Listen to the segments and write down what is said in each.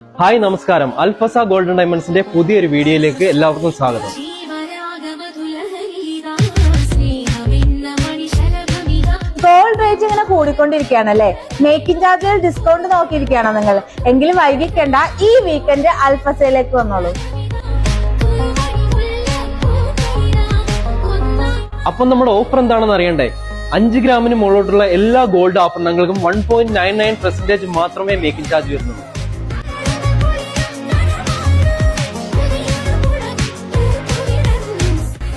Hi നമസ്കാരം. അൽഫസ golden ഡയമണ്ട്സിന്റെ പുതിയൊരു വീഡിയോയിലേക്ക് എല്ലാവർക്കും സ്വാഗതം. ഗോൾഡ് റേറ്റ് ഇങ്ങനെ കൂടിക്കൊണ്ടിരിക്കുകയാണല്ലേ. മേക്കിംഗ് ചാർജിൽ ഡിസ്കൗണ്ട് നോക്കിയിരിക്കുകയാണോ നിങ്ങൾ? എങ്കിലും വൈകിക്കേണ്ട, ഈ വീക്കെൻഡ് അൽഫസയിലേക്ക് വന്നോളൂ. അപ്പൊ നമ്മുടെ ഓഫർ എന്താണെന്ന് അറിയണ്ടേ? 5 ഗ്രാമിന് മുകളിലോട്ടുള്ള എല്ലാ ഗോൾഡ് ആഭരണങ്ങൾക്കും 1.99% മാത്രമേ മേക്കിംഗ് ചാർജ് വരുന്നുള്ളൂ.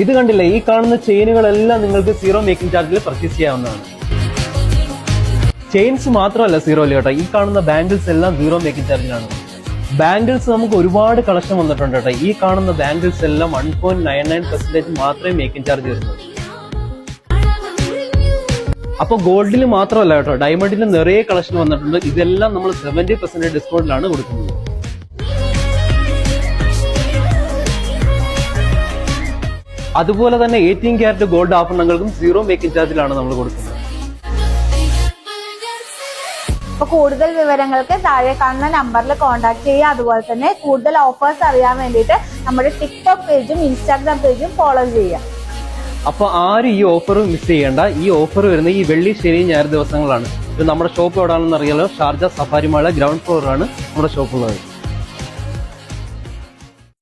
ഇത് കണ്ടില്ലേ, ഈ കാണുന്ന ചെയിനുകളെല്ലാം നിങ്ങൾക്ക് സീറോ മേക്കിംഗ് ചാർജിൽ പർച്ചേസ് ചെയ്യാവുന്നതാണ്. ചെയിൻസ് മാത്രമല്ല സീറോ കേട്ടോ, ഈ കാണുന്ന ബാംഗിൾസ് എല്ലാം സീറോ മേക്കിംഗ് ചാർജിലാണ്. ബാംഗിൾസ് നമുക്ക് ഒരുപാട് കളക്ഷൻ വന്നിട്ടുണ്ട് കേട്ടോ. ഈ കാണുന്ന ബാംഗിൾസ് എല്ലാം 1.99% മാത്രമേ മേക്കിംഗ് ചാർജ് വരുന്നുള്ളൂ. അപ്പൊ ഗോൾഡിൽ മാത്രമല്ല കേട്ടോ, ഡയമണ്ടിൽ നിറയെ കളക്ഷൻ വന്നിട്ടുണ്ട്. ഇതെല്ലാം നമ്മൾ 70% ഡിസ്കൗണ്ടിലാണ് കൊടുക്കുന്നത്. അതുപോലെ തന്നെ 18 ക്യാരറ്റ് ഗോൾഡ് ആഭരണങ്ങൾക്കും സീറോ മേക്കിംഗ് ചാർജിലാണ് നമ്മൾ കൊടുക്കുന്നത്. അപ്പൊ കൂടുതൽ വിവരങ്ങൾക്ക് താഴെ കാണുന്ന നമ്പറിൽ കോൺടാക്ട് ചെയ്യുക. അതുപോലെ തന്നെ കൂടുതൽ ഓഫേഴ്സ് അറിയാൻ വേണ്ടിയിട്ട് നമ്മുടെ ടിക്ടോക്ക് പേജും ഇൻസ്റ്റാഗ്രാം പേജും ഫോളോ ചെയ്യുക. അപ്പൊ ആരും ഈ ഓഫർ മിസ് ചെയ്യേണ്ട. ഈ ഓഫർ വരുന്നത് ഈ വെള്ളി, ശനി, ഞായർ ദിവസങ്ങളാണ്. ഇത് നമ്മുടെ ഷോപ്പ് എവിടെയാണെന്ന് അറിയാലോ, ഷാർജ സഫാരി മാള ഗ്രൗണ്ട് ഫ്ലോറിലാണ് നമ്മുടെ ഷോപ്പ് ഉള്ളത്.